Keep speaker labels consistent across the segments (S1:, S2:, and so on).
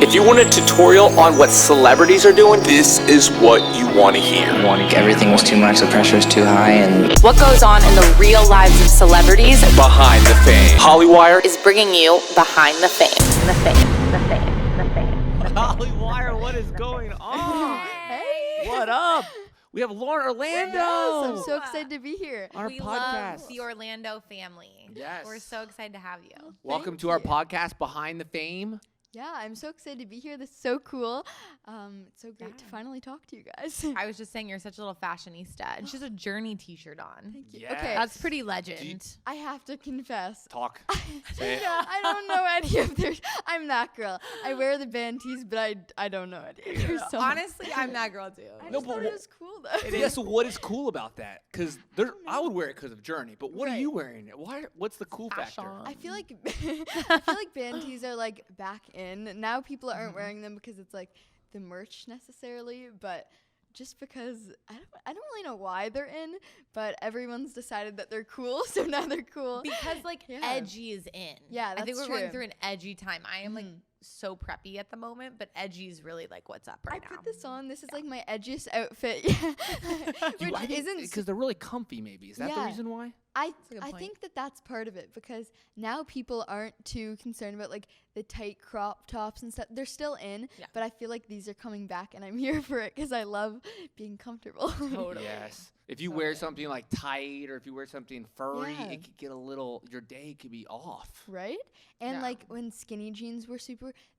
S1: If you want a tutorial on what celebrities are doing, this is what you want to hear.
S2: Everything was too much, the pressure was too high, and
S3: What goes on in the real lives of celebrities
S1: Behind the Fame. Hollywire
S3: is bringing you behind the fame.
S4: Hollywire, what is going on?
S5: Hey.
S4: What up? We have Lauren Orlando.
S5: Yes, I'm so excited to be here.
S4: on our
S5: We
S4: podcast.
S5: love the Orlando family.
S4: Yes.
S5: We're so excited to have you.
S4: Welcome
S5: Thank
S4: to our
S5: you.
S4: podcast, Behind the Fame.
S5: Yeah, I'm so excited to be here. This is so cool. It's so great to finally talk to you guys.
S6: I was just saying you're such a little fashionista, and she has a Journey T-shirt on.
S5: Thank you.
S4: Yes.
S5: Okay,
S6: That's pretty legend.
S5: I have to confess.
S4: Talk. Say it.
S5: I don't know any of their. I'm that girl. I wear the band tees, but I don't know any of their songs.
S6: Honestly, I'm that girl too.
S5: I
S4: No,
S5: just
S4: but
S5: thought it was cool though.
S4: Yeah, so what is cool about that? Because I would wear it because of Journey, but what are
S5: Right.
S4: you wearing? What's the cool factor?
S6: Fashion.
S5: I feel like I feel like band tees are like back in. Now people aren't wearing them because it's like the merch necessarily, but just because I don't really know why they're in, but everyone's decided that they're cool, so now they're cool.
S6: Because like
S5: Yeah.
S6: edgy is in.
S5: Yeah,
S6: I think
S5: that's
S6: we're going
S5: true.
S6: through an edgy time. I am like
S5: Mhm.
S6: so preppy at the moment, but edgy is really like what's up right
S5: I
S6: now.
S5: put this on. This is like my edgiest outfit. Which isn't
S4: Because they're really comfy. Maybe is that the
S5: Yeah.
S4: reason why?
S5: I
S6: a good
S5: I
S6: point.
S5: think that that's part of it because now people aren't too concerned about like the tight crop tops and stuff. They're still in,
S6: Yeah.
S5: but I feel like these are coming back, and I'm here for it because I love being comfortable.
S6: Totally.
S4: Yes. If you wear
S5: Okay.
S4: something like tight or if you wear something furry,
S5: Yeah.
S4: it could get a little. Your day could be off.
S5: Right? And
S6: Yeah.
S5: like when skinny jeans were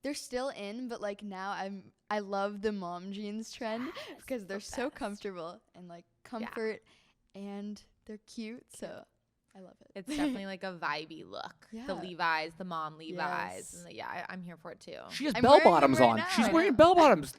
S5: they're still in, but like now I love the mom jeans trend because they're so
S6: best.
S5: comfortable and like comfort and they're cute, so I love it.
S6: It's definitely like a vibey look. The
S5: Yeah.
S6: Levi's, the mom Levi's.
S5: Yes.
S6: And I'm here for it too.
S4: She has
S5: I'm
S4: bell
S5: wearing them
S4: bottoms
S5: right
S4: on.
S5: now.
S4: She's
S5: I
S4: wearing
S5: know.
S4: bell bottoms.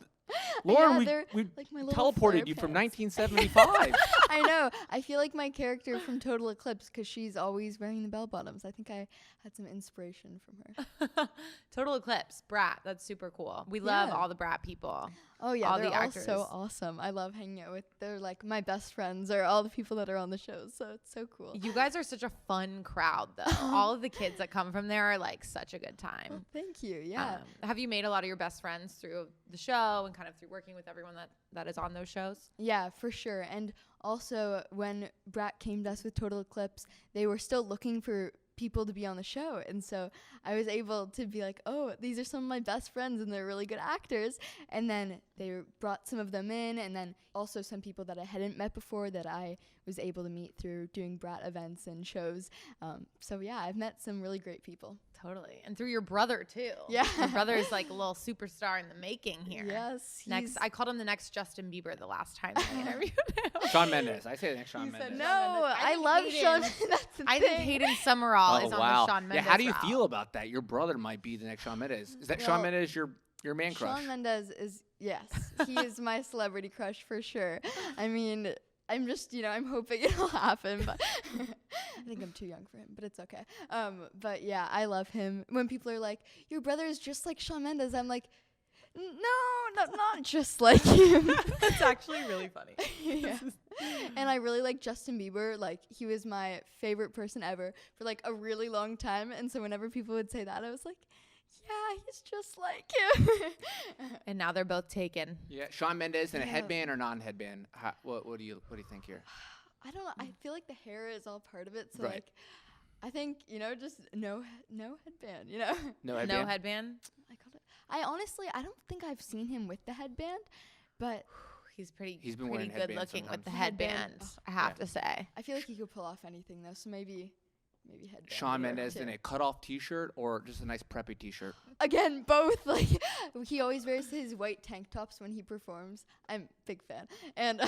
S4: Lauren,
S5: Yeah, they're
S4: we
S5: like my little
S4: teleported
S5: flare
S4: you from
S5: pants.
S4: 1975.
S5: I know. I feel like my character from Total Eclipse because she's always wearing the bell bottoms. I think I had some inspiration from her.
S6: Total Eclipse, Brat. That's super cool. We love
S5: Yeah.
S6: all the Brat people.
S5: Oh yeah,
S6: All
S5: they're
S6: the
S5: all
S6: actors.
S5: so awesome. I love hanging out with. They're like my best friends or all the people that are on the shows. So it's so cool.
S6: You guys are such a fun crowd, though. All of the kids that come from there are like such a good time.
S5: Thank you. Yeah.
S6: Have you made a lot of your best friends through the show and kind of through working with everyone that is on those shows?
S5: Yeah, for sure. And also, when Brat came to us with Total Eclipse, they were still looking for people to be on the show. And so I was able to be like, oh, these are some of my best friends and they're really good actors. And then they brought some of them in. And then also some people that I hadn't met before that I was able to meet through doing Brat events and shows. So yeah, I've met some really great people.
S6: Totally. And through your brother, too.
S5: Yeah.
S6: Your brother is like a little superstar in the making here.
S5: Yes.
S6: Next, I called him the next Justin Bieber the last time I interviewed him.
S4: Shawn Mendes. I say the next Shawn
S6: You said
S4: Mendes.
S6: no.
S5: no,
S6: I
S5: I
S6: think
S5: love
S6: Hayden-
S5: Sean. That's the
S6: I
S5: thing.
S6: think Hayden Summerall is on the Shawn Mendes
S4: Yeah, how do you
S6: route.
S4: feel about that? Your brother might be the next Shawn Mendes. Is that Shawn
S5: Well,
S4: Mendes your man crush?
S5: Shawn Mendes is, yes, he is my celebrity crush for sure. I mean, I'm just, I'm hoping it'll happen, but I think I'm too young for him, but it's okay. But yeah, I love him. When people are like, your brother is just like Shawn Mendes, I'm like, no, not just like him.
S6: That's actually really funny.
S5: Yeah. And I really like Justin Bieber. Like, he was my favorite person ever for like a really long time. And so whenever people would say that, I was like, yeah, he's just like him.
S6: And now they're both taken.
S4: Yeah, Shawn Mendes in a
S5: Yeah.
S4: headband or non-headband? What do you think here?
S5: I don't know. I feel like the hair is all part of it. So
S4: Right.
S5: like, I think just no headband.
S4: No
S6: No
S4: headband.
S6: headband.
S5: I honestly I don't think I've seen him with the headband, but
S6: He's pretty.
S4: He's been
S6: pretty
S4: wearing
S6: good
S4: headbands
S6: looking with the
S4: sometimes.
S6: headband.
S5: Headband.
S6: I have to say.
S5: I feel like he could pull off anything though. So maybe headband.
S4: Shawn
S5: would work,
S4: Mendes
S5: too.
S4: in a cutoff T-shirt or just a nice preppy T-shirt?
S5: Again, both. Like, he always wears his white tank tops when he performs. I'm a big fan, and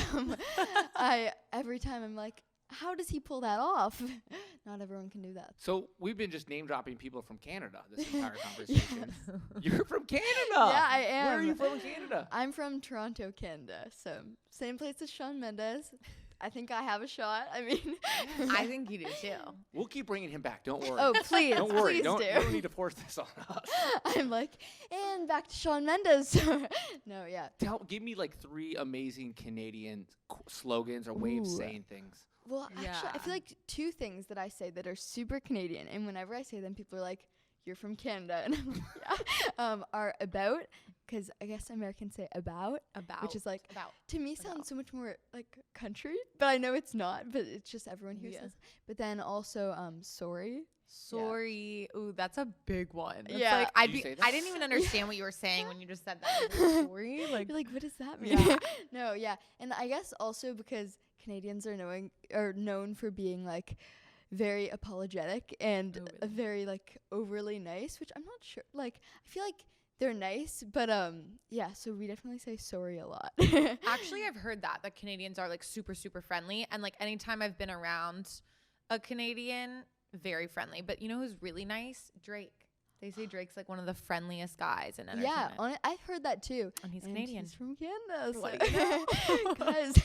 S5: every time I'm like, how does he pull that off? Not everyone can do that.
S4: So we've been just name dropping people from Canada this entire conversation. You're from Canada.
S5: Yeah, I am.
S4: Where are you from in Canada?
S5: I'm from Toronto, Canada. So same place as Shawn Mendes. I think I have a shot. I mean,
S6: I think you do too.
S4: We'll keep bringing him back. Don't worry.
S5: oh please,
S4: Don't worry.
S5: please
S4: You
S5: do.
S4: don't need to force this on us.
S5: I'm like, and back to Shawn Mendes. No, yeah.
S4: Give me like 3 amazing Canadian slogans or ways of
S5: Ooh.
S4: saying things.
S5: Well, actually, I
S6: Yeah.
S5: feel like 2 things that I say that are super Canadian, and whenever I say them, people are like, you're from Canada. And I'm like, yeah. Are about, because I guess Americans say about, which is like, to me sounds so much more like country, but I know it's not, but it's just everyone here says. But then also sorry.
S6: Sorry. Ooh, that's a big one. It's
S5: Yeah.
S6: like
S4: I
S6: didn't even understand what you were saying when you just said that. Like, sorry. Like,
S5: You're like, what does that mean?
S6: Yeah.
S5: No, yeah. And I guess also because Canadians are known for being like very apologetic and
S6: Oh, really?
S5: very like overly nice, which I'm not sure. Like, I feel like they're nice, but yeah, so we definitely say sorry a lot.
S6: actually, I've heard that Canadians are like super, super friendly. And like anytime I've been around a Canadian, very friendly. But you know who's really nice? Drake. They say Drake's like one of the friendliest guys in
S5: Yeah,
S6: entertainment.
S5: I've heard that too.
S6: And he's
S5: And
S6: Canadian.
S5: He's from Canada.
S6: What
S5: So
S6: do you know?
S5: guys,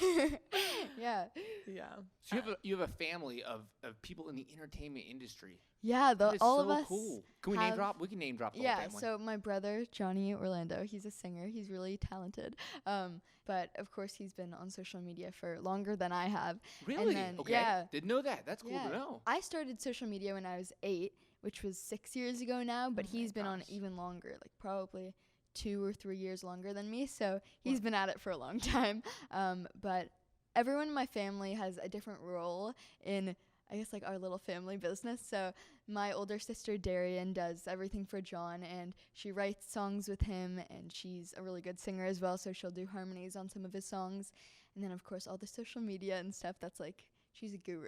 S5: yeah.
S6: Yeah.
S4: So you have a family of people in the entertainment industry.
S5: Yeah,
S4: That is
S5: all
S4: so
S5: of us.
S4: cool. Can we name
S5: have-
S4: drop? We can name drop the whole
S5: Yeah,
S4: family.
S5: so my brother Johnny Orlando, he's a singer. He's really talented. But of course he's been on social media for longer than I have.
S4: Really?
S5: then-
S4: Okay.
S5: yeah.
S4: Didn't know that. That's cool
S5: Yeah.
S4: to know.
S5: I started social media when I was 8, which was 6 years ago now, but
S6: Oh my
S5: he's been on
S6: gosh.
S5: even longer, like probably 2 or 3 years longer than me. So he's been at it for a long time. But everyone in my family has a different role in, I guess, like our little family business. So my older sister Darian does everything for John, and she writes songs with him, and she's a really good singer as well, so she'll do harmonies on some of his songs. And then of course all the social media and stuff, that's like, she's a guru.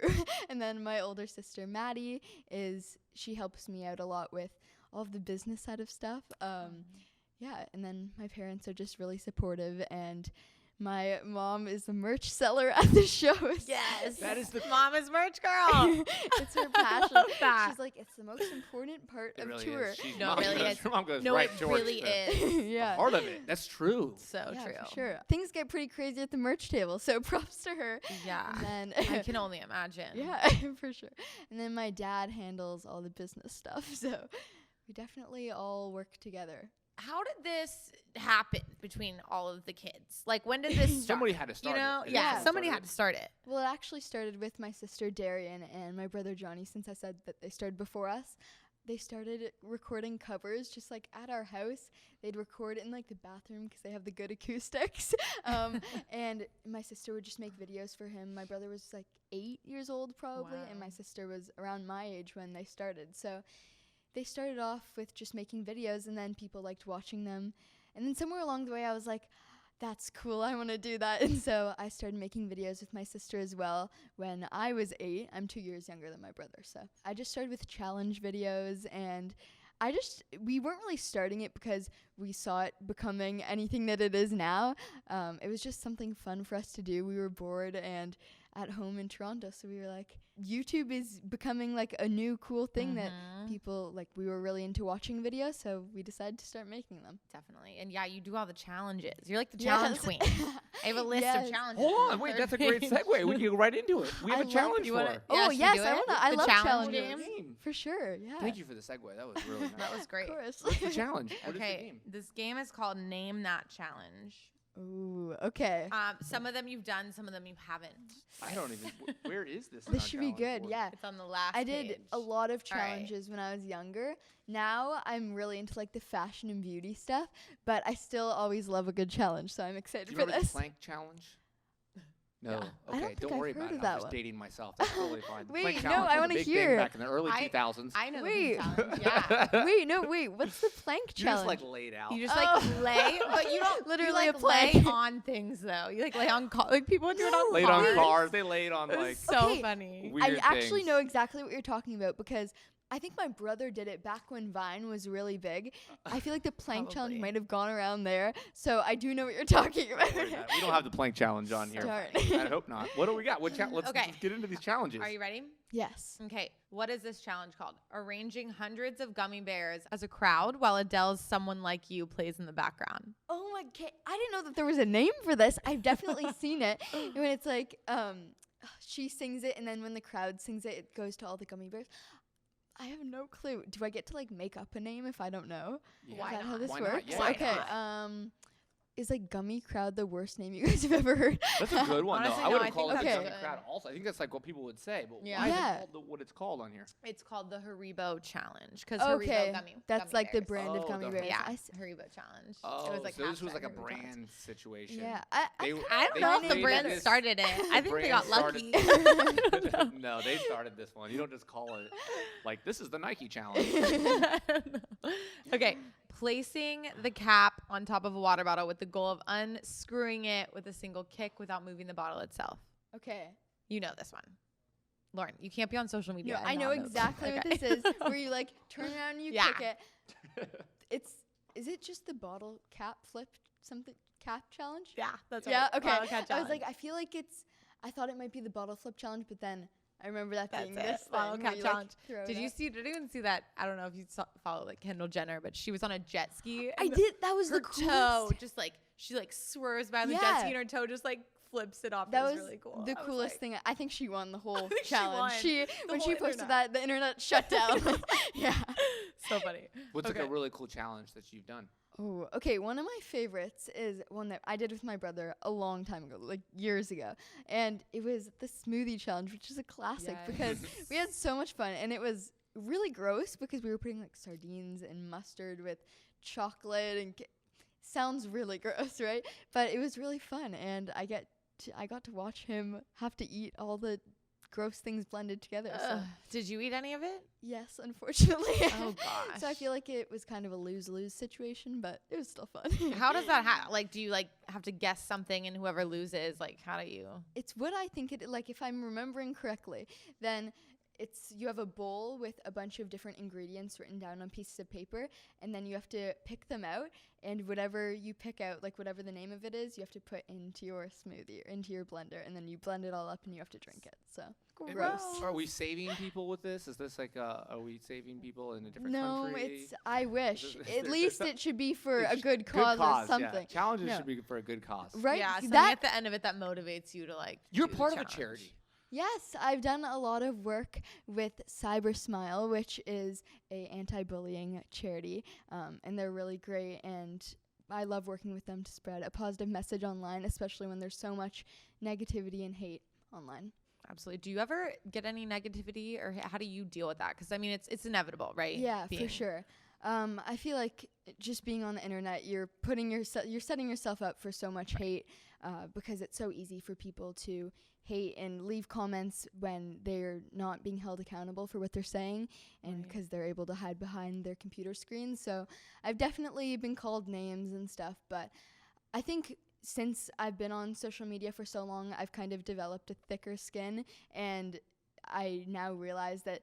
S5: And then my older sister Maddie she helps me out a lot with all of the business side of stuff. Yeah, and then my parents are just really supportive, and my mom is the merch seller at the shows.
S6: Yes.
S4: That is the
S6: Mama's merch girl.
S5: It's her passion.
S6: love that.
S5: She's like, it's the most important part
S4: It
S5: of
S4: really
S5: tour.
S4: is. She's
S6: No,
S4: mom
S6: it really
S4: goes-
S6: is.
S4: Her mom goes
S6: No,
S4: right
S6: it
S4: towards
S6: really
S4: the
S6: is.
S5: Yeah.
S4: heart of it. That's true.
S6: So
S5: Yeah,
S6: true.
S5: for sure. Things get pretty crazy at the merch table, so props to her.
S6: Yeah.
S5: And
S6: I
S5: then
S6: can only imagine.
S5: yeah, for sure. And then my dad handles all the business stuff, so we definitely all work together.
S6: How did this happen between all of the kids? Like, when did this start?
S4: Somebody had to start
S6: You know?
S4: it.
S6: Yeah,
S5: Yeah.
S6: somebody had to start it.
S5: Well, it actually started with my sister Darian and my brother Johnny, since I said that they started before us. They started recording covers just like at our house. They'd record in like the bathroom because they have the good acoustics. And my sister would just make videos for him. My brother was like 8 years old probably, and my
S6: Wow.
S5: sister was around my age when they started. So they started off with just making videos, and then people liked watching them. And then somewhere along the way, I was like, that's cool, I want to do that. And so I started making videos with my sister as well when I was 8. I'm 2 years younger than my brother. So I just started with challenge videos, and we weren't really starting it because we saw it becoming anything that it is now. It was just something fun for us to do. We were bored and at home in Toronto, so we were like, YouTube is becoming like a new cool thing that people, like, we were really into watching videos, so we decided to start making them.
S6: Definitely. And yeah, you do all the challenges. You're like the challenge
S5: Yes.
S6: queen. I have a list
S5: Yes.
S6: of challenges.
S4: Hold on, wait, that's a great segue. We can go right into it. We have
S5: I
S4: a
S5: love-
S4: challenge
S6: You
S4: for
S6: wanna-
S4: her.
S5: Oh,
S6: Yeah, should we
S5: yes,
S6: do
S5: I
S6: it?
S5: wanna. I
S6: The
S5: love
S6: challenge
S5: challenges.
S6: game?
S5: For sure, yeah.
S4: Thank you for the segue. That was really nice.
S6: That was great.
S5: Of course.
S4: What's the challenge? What is the
S6: Okay,
S4: game?
S6: this game is called Name That Challenge.
S5: Ooh, okay.
S6: Some of them you've done, some of them you haven't.
S4: I don't even. Where is this? in
S5: This
S4: our
S5: should be
S4: challenge
S5: good,
S4: board?
S5: yeah.
S6: It's on the last
S5: I did a
S6: page.
S5: lot of
S6: All right.
S5: challenges when I was younger. Now I'm really into like the fashion and beauty stuff, but I still always love a good challenge, so I'm excited
S4: Do you
S5: for
S4: remember
S5: this.
S4: the plank challenge? No.
S6: Yeah.
S5: I don't
S4: Okay.
S5: think
S4: Don't
S5: I've
S4: worry
S5: heard
S4: about
S5: of
S4: it.
S5: that
S4: I'm just
S5: one.
S4: dating myself. That's totally fine. The
S5: Wait,
S4: plank
S5: no,
S4: challenge
S5: I
S4: was a
S5: wanna
S4: big thing
S5: hear.
S4: back in the early 2000s.
S6: I know
S5: Wait.
S6: the challenge. Yeah.
S5: Wait, no, wait. What's the plank
S4: You
S5: challenge?
S4: just like laid out.
S6: You just
S5: Oh.
S6: like lay, but you don't
S5: Literally
S6: you,
S5: a
S6: like, lay
S5: plank.
S6: on things though. You like lay on like people do it on
S4: laid
S6: cars.
S4: on cars. They laid on
S6: It
S4: like
S6: was so
S5: Okay,
S6: funny.
S4: weird
S5: I actually
S4: things.
S5: know exactly what you're talking about because I think my brother did it back when Vine was really big. I feel like the plank challenge
S6: Probably.
S5: might have gone around there, so I do know what you're talking about.
S4: Don't worry about it. We don't have the plank challenge on here.
S5: Darn.
S4: I hope not. What do we got? Let's
S6: Okay.
S4: get into these challenges.
S6: Are you ready?
S5: Yes.
S6: Okay. What is this challenge called? Arranging hundreds of gummy bears as a crowd while Adele's "Someone Like You" plays in the background.
S5: Oh my god, I didn't know that there was a name for this. I've definitely seen it. When it's like she sings it, and then when the crowd sings it, it goes to all the gummy bears. I have no clue. Do I get to like make up a name if I don't know?
S4: Yeah.
S6: Why
S5: Is that how
S6: not?
S5: this
S4: Why not?
S5: works?
S4: Yeah,
S5: okay.
S6: not?
S5: is like Gummy Crowd the worst name you guys have ever heard?
S1: That's a good one,
S6: Honestly,
S1: though. I
S6: no,
S1: would
S6: I
S1: have
S6: think
S1: called it
S5: that's
S1: Gummy
S6: good.
S1: Crowd also. I think that's like what people would say, but
S6: Yeah.
S1: why is
S5: Yeah.
S1: it called what it's called on here?
S6: It's called the Haribo Challenge because
S5: Okay,
S6: Haribo gummy.
S5: that's
S6: gummy
S5: like the
S6: bears.
S5: brand of
S1: Oh,
S5: gummy
S1: the-
S5: bears.
S6: Yeah,
S5: I s-
S6: Haribo Challenge.
S1: Oh,
S6: it was like
S1: so this was
S6: hashtag
S1: like a
S6: Haribo Challenge.
S1: brand situation.
S5: yeah,
S1: They-
S5: kinda
S6: I don't
S1: They
S6: know if the
S1: created
S6: brand
S1: this-
S6: started it. I think they
S1: brand
S6: got
S1: started-
S6: lucky.
S1: No, they started this one. You don't just call it like this is the Nike challenge.
S6: Okay, placing the cap on top of a water bottle with the goal of unscrewing it with a single kick without moving the bottle itself.
S5: okay.
S6: You know this one. Lauren, you can't be on social media.
S5: No,
S6: and
S5: I know
S6: not this one.
S5: exactly what
S6: Okay.
S5: this is. Where you like turn around and you
S6: Yeah.
S5: kick it. Is it just the bottle cap flip something cap challenge?
S6: Yeah, that's
S5: Yeah.
S6: right.
S5: Okay.
S6: Bottle cap
S5: I was like,
S6: challenge.
S5: I feel like I thought it might be the bottle flip challenge, but then I remember that
S6: That's
S5: being
S6: it.
S5: this
S6: Bottle
S5: thing
S6: cap
S5: where you, like,
S6: challenge.
S5: throw
S6: Did
S5: it
S6: you
S5: up.
S6: did anyone see that? I don't know if you follow like Kendall Jenner, but she was on a jet ski.
S5: I
S6: and
S5: did. That was
S6: Her
S5: the
S6: toe
S5: coolest.
S6: just like she like swerves by the jet
S5: Yeah.
S6: ski and her toe just like flips it off.
S5: That
S6: it was
S5: was
S6: really cool.
S5: the
S6: I was
S5: coolest
S6: like,
S5: thing. I think she won the whole
S6: think she
S5: challenge.
S6: won
S5: She
S6: the
S5: when
S6: whole
S5: she posted
S6: internet.
S5: that, the internet shut down. Yeah.
S6: So funny.
S1: What's like
S6: Okay.
S1: a really cool challenge that you've done?
S5: Oh, okay. One of my favorites is one that I did with my brother a long time ago, like years ago. And it was the smoothie challenge, which is a classic because we had so much fun. And it was really gross because we were putting like sardines and mustard with chocolate and sounds really gross, right? But it was really fun. And I got to watch him have to eat all the gross things blended together. So
S6: Did you eat any of it?
S5: yes, unfortunately.
S6: Oh gosh.
S5: So I feel like it was kind of a lose-lose situation, but it was still fun.
S6: How does that like do you like have to guess something and whoever loses like how do you
S5: It's what I think it like if I'm remembering correctly, then you have a bowl with a bunch of different ingredients written down on pieces of paper, and then you have to pick them out, and whatever you pick out, like whatever the name of it is, you have to put into your smoothie or into your blender, and then you blend it all up and you have to drink it. So
S1: And
S5: gross.
S1: Are we saving people with this? Is this like are we saving people in a different
S5: No,
S1: country?
S5: I wish.
S1: Is
S5: At
S1: there
S5: least
S1: some-
S5: it should be for a
S1: It's
S5: good cause or something.
S1: Yeah. Challenges
S5: No.
S1: should be for a good cause.
S5: Right?
S6: Yeah, something
S5: that
S6: at the end of it that motivates you to like
S1: You're
S6: do the
S1: part of a
S6: challenge.
S1: charity.
S5: Yes, I've done a lot of work with Cyber Smile, which is a anti-bullying charity, and they're really great. And I love working with them to spread a positive message online, especially when there's so much negativity and hate online.
S6: Absolutely. Do you ever get any negativity or how do you deal with that? Because I mean, it's inevitable, right?
S5: Yeah,
S6: Being-
S5: for sure. I feel like just being on the internet, you're setting yourself up for so much hate because it's so easy for people to hate and leave comments when they're not being held accountable for what they're saying, and because they're able to hide behind their computer screens. So I've definitely been called names and stuff, but I think since I've been on social media for so long, I've kind of developed a thicker skin, and I now realize that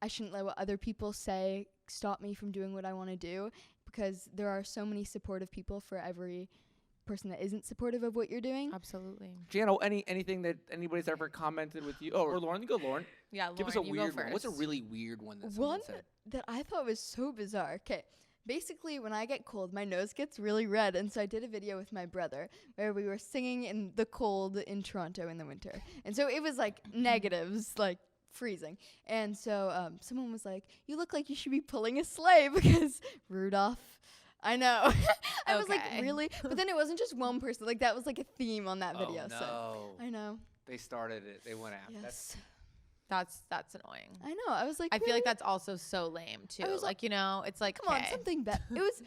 S5: I shouldn't let what other people say stop me from doing what I want to do, because there are so many supportive people for every person that isn't supportive of what you're doing.
S6: Absolutely.
S1: Jano, anything that anybody's ever commented with you? Oh, or Lauren, you go, Lauren.
S6: Yeah,
S1: Give us a
S6: Lauren, you
S1: weird
S6: go
S1: one. What's a
S6: first.
S1: really weird one that
S5: One
S1: someone said?
S5: that I thought was so bizarre. Okay, basically when I get cold, my nose gets really red, and so I did a video with my brother where we were singing in the cold in Toronto in the winter, and so it was like negatives, like freezing. And so someone was like, "You look like you should be pulling a sleigh," because Rudolph. I know. I was like,
S6: Okay.
S5: really? But then it wasn't just one person. Like, that was like a theme on that video.
S1: Oh, no.
S5: So I know.
S1: They started it. They went after.
S5: Yes.
S6: That's annoying.
S5: I know. I was like,
S6: I feel
S5: really?
S6: like that's also so lame too.
S5: was
S6: Like, you know, it's like
S5: Come on,
S6: okay.
S5: something better. It was.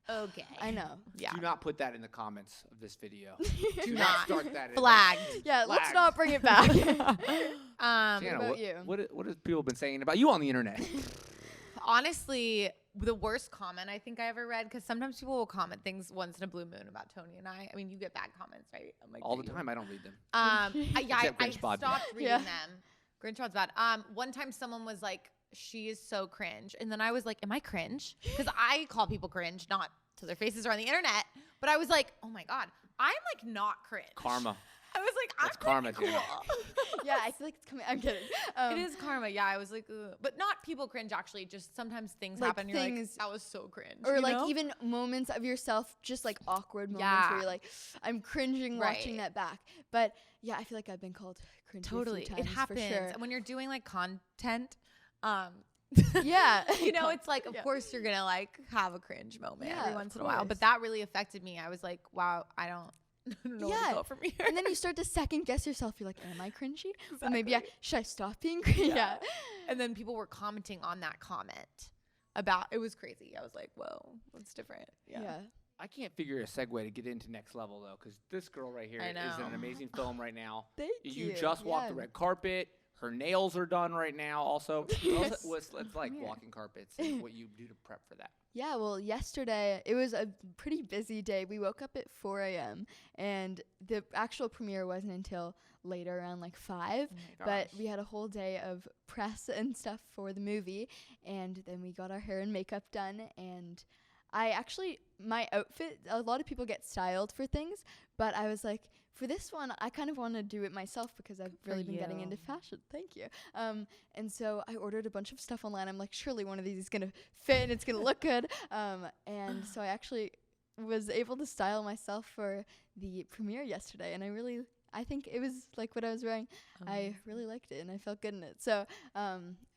S6: Okay.
S5: I know.
S6: Yeah.
S1: Do not put that in the comments of this video. Do
S6: not.
S1: not start that.
S6: Flagged.
S5: Yeah, let's
S1: Flagged.
S5: not bring it back.
S1: Jana,
S5: about
S1: what,
S5: you?
S1: what have people been saying about you on the internet?
S6: Honestly, the worst comment I think I ever read, because sometimes people will comment things once in a blue moon about Tony and I. I mean, you get bad comments, right? I'm like,
S1: All
S6: do
S1: the
S6: you?
S1: time. I don't read them.
S6: I
S1: Except Grinch Pod.
S6: stopped reading
S5: Yeah.
S6: them. Grinch Pod's bad. One time someone was like, "She is so cringe," and then I was like, "Am I cringe?" Because I call people cringe, not to their faces or on the internet. But I was like, "Oh my god, I'm like not cringe."
S1: Karma.
S6: I was like, "I'm
S1: That's karma,
S6: pretty
S1: Jana.
S6: cool."
S5: Yeah, I feel like it's coming. I'm kidding.
S6: It is karma. Yeah, I was like, ugh. But not people cringe. Actually, just sometimes things
S5: Like
S6: happen. You're like,
S5: things-
S6: that was so cringe.
S5: Or
S6: you
S5: like
S6: know?
S5: even moments of yourself, just like awkward moments
S6: Yeah.
S5: where you're like, I'm cringing watching
S6: Right.
S5: that back. But yeah, I feel like I've been called cringy
S6: Totally,
S5: a few times
S6: it happens.
S5: for sure.
S6: And when you're doing like content,
S5: Yeah.
S6: You know, it's like, of
S5: Yeah.
S6: course you're gonna like have a cringe moment
S5: Yeah,
S6: every
S5: of
S6: once in a while.
S5: course.
S6: But that really affected me. I was like, wow, I don't know where to go from here.
S5: And then you start to second guess yourself. You're like, am I cringy? Or maybe should I stop being cringy? Yeah.
S6: And then people were commenting on that comment about it was crazy. I was like, whoa, that's different.
S5: Yeah.
S4: I can't figure a segue to get into next level though, because this girl right here
S6: I
S4: is
S6: know.
S4: an amazing film right now.
S5: Thank you.
S4: You just walked the
S5: Yeah.
S4: red carpet. Her nails are done right now. Also,
S5: Yes.
S4: it's like
S5: Yeah.
S4: walking carpets and what you do to prep for that.
S5: Yeah, well, yesterday it was a pretty busy day. We woke up at 4 a.m. and the actual premiere wasn't until later, around like 5. But we had a whole day of press and stuff for the movie, and then we got our hair and makeup done. And my outfit, a lot of people get styled for things, but I was like, for this one, I kind of want to do it myself because I've really been getting into fashion. Thank you. And so I ordered a bunch of stuff online. I'm like, surely one of these is going to fit and it's going to look good. And so I actually was able to style myself for the premiere yesterday. And I think it was like what I was wearing. I really liked it and I felt good in it. So,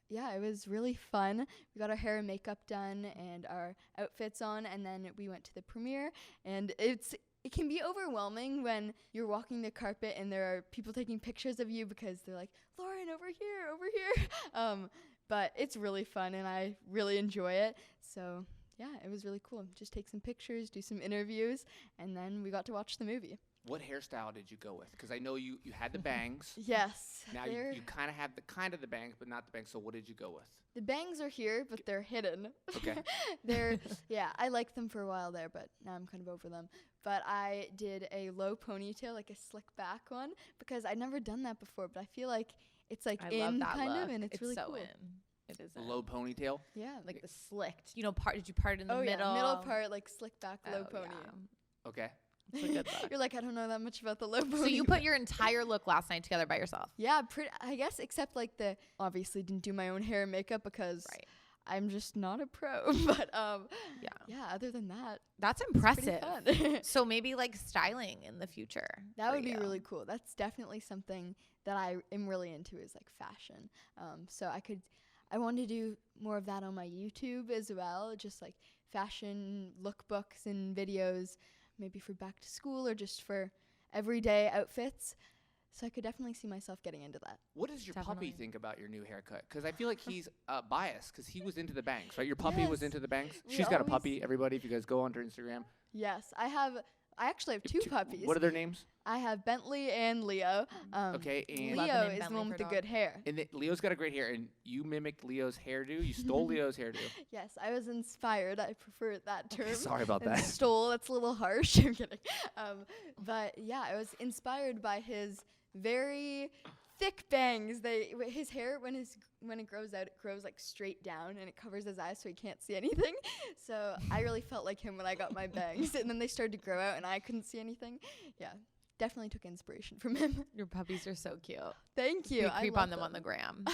S5: yeah, it was really fun. We got our hair and makeup done and our outfits on, and then we went to the premiere. And it can be overwhelming when you're walking the carpet and there are people taking pictures of you because they're like, Lauren, over here. But it's really fun and I really enjoy it. So yeah, it was really cool. Just take some pictures, do some interviews, and then we got to watch the movie.
S4: What hairstyle did you go with? Because I know you had the bangs.
S5: Yes.
S4: Now you kind of have the bangs, but not the bangs. So what did you go with?
S5: The bangs are here, but they're hidden.
S4: Okay.
S5: I liked them for a while there, but now I'm kind of over them. But I did a low ponytail, like a slick back one, because I'd never done that before, but I feel like it's like
S6: I love
S5: in
S6: that
S5: kind
S6: look.
S5: of, and it's really
S6: so
S5: cool.
S6: in. It is in.
S4: Low ponytail.
S5: Yeah.
S6: Like the slicked. You know, did you part it in the middle?
S5: Yeah, middle part, like slick back, low
S6: Oh,
S5: pony.
S6: yeah.
S4: Okay.
S6: It's a good look.
S5: You're like, I don't know that much about the low pony.
S6: So you put your entire look last night together by yourself.
S5: Yeah, I guess, except like obviously didn't do my own hair and makeup because
S6: Right.
S5: I'm just not a pro. But
S6: Yeah.
S5: other than that,
S6: That's
S5: pretty
S6: impressive.
S5: fun.
S6: So maybe like styling in the future.
S5: That
S6: for
S5: would be
S6: you.
S5: really cool. That's definitely something that I am really into is like fashion. So I want to do more of that on my YouTube as well, just like fashion lookbooks and videos, maybe for back to school or just for everyday outfits. So I could definitely see myself getting into that.
S4: What does your
S6: Definitely.
S4: puppy think about your new haircut? Because I feel like he's biased because he was into the bangs, right? Your puppy was
S5: Yes.
S4: into the bangs.
S5: We
S4: She's got a
S5: always-
S4: puppy. Everybody, if you guys go onto Instagram.
S5: Yes, I actually have two puppies.
S4: What are their names?
S5: I have Bentley and Leo.
S4: Okay, and
S6: Love the
S5: Leo
S6: name
S5: is the
S6: Bentley
S5: one
S6: for
S5: with the
S6: dog.
S5: good hair.
S4: Leo's got a great hair, and you mimicked Leo's hairdo. You stole Leo's hairdo.
S5: Yes, I was inspired. I prefer that term.
S4: Sorry about
S5: than
S4: that.
S5: Stole. That's a little harsh. I'm kidding. But yeah, I was inspired by his very thick bangs. His hair when it grows out, it grows like straight down and it covers his eyes so he can't see anything. So I really felt like him when I got my bangs, and then they started to grow out and I couldn't see anything. Yeah, definitely took inspiration from him.
S6: Your puppies are so cute.
S5: Thank you.
S6: We
S5: I
S6: creep
S5: love
S6: on them on the gram.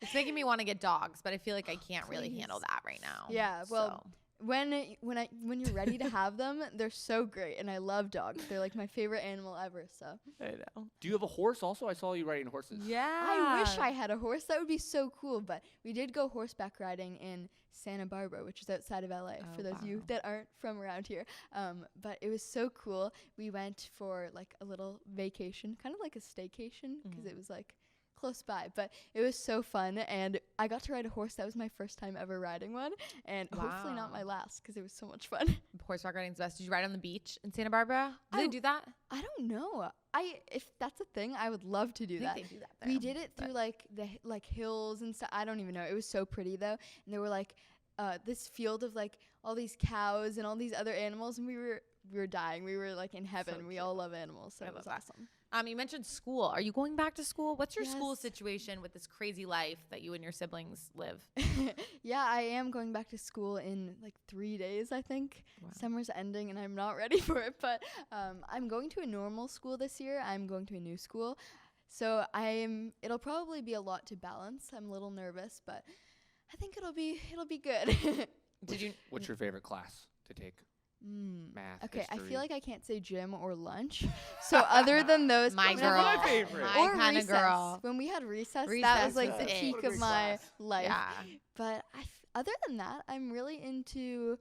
S6: It's making me want to get dogs, but I feel like I can't really handle
S5: Please.
S6: that right now.
S5: Yeah, well,
S6: So.
S5: when you're ready to have them, they're so great, and I love dogs. They're like my favorite animal ever. So
S6: I know.
S4: Do you have a horse also? I saw you riding horses.
S6: Yeah.
S5: I wish I had a horse. That would be so cool. But we did go horseback riding in Santa Barbara, which is outside of LA, for those of you that aren't from around here. But it was so cool. We went for like a little vacation, kind of like a staycation, because it was like close by, but it was so fun, and I got to ride a horse. That was my first time ever riding one, and hopefully not my last, because it was so much fun.
S6: Horseback riding's best. Did you ride on the beach in Santa Barbara? Do they do that?
S5: I don't know. If that's a thing, I would love to do
S6: I
S5: that.
S6: think they do that
S5: We
S6: there,
S5: did it
S6: but-
S5: through like the hills and stuff. I don't even know. It was so pretty though, and there were like this field of like all these cows and all these other animals, and we were dying. We were like in heaven. We all love animals, so
S6: I
S5: it was
S6: love that.
S5: awesome.
S6: You mentioned school. Are you going back to school? What's your school
S5: Yes.
S6: situation with this crazy life that you and your siblings live?
S5: Yeah, I am going back to school in like 3 days, I think. Summer's ending and I'm not ready for it, but I'm going to a normal school this year. I'm going to a new school. So it'll probably be a lot to balance. I'm a little nervous, but I think it'll be good.
S6: Did you?
S4: What's your favorite class to take? math.
S5: Okay, I
S4: history.
S5: feel like I can't say gym or lunch. So other than those,
S6: My
S5: whenever-
S6: girl.
S4: my favorite.
S6: My
S5: or
S6: kind of
S5: recess.
S6: girl.
S5: When we had recess, that
S6: Recess
S5: was like
S6: was
S5: the
S6: it.
S5: peak
S4: What a
S5: of
S4: great
S5: my
S4: class.
S5: life.
S6: Yeah.
S5: But other than that, I'm really into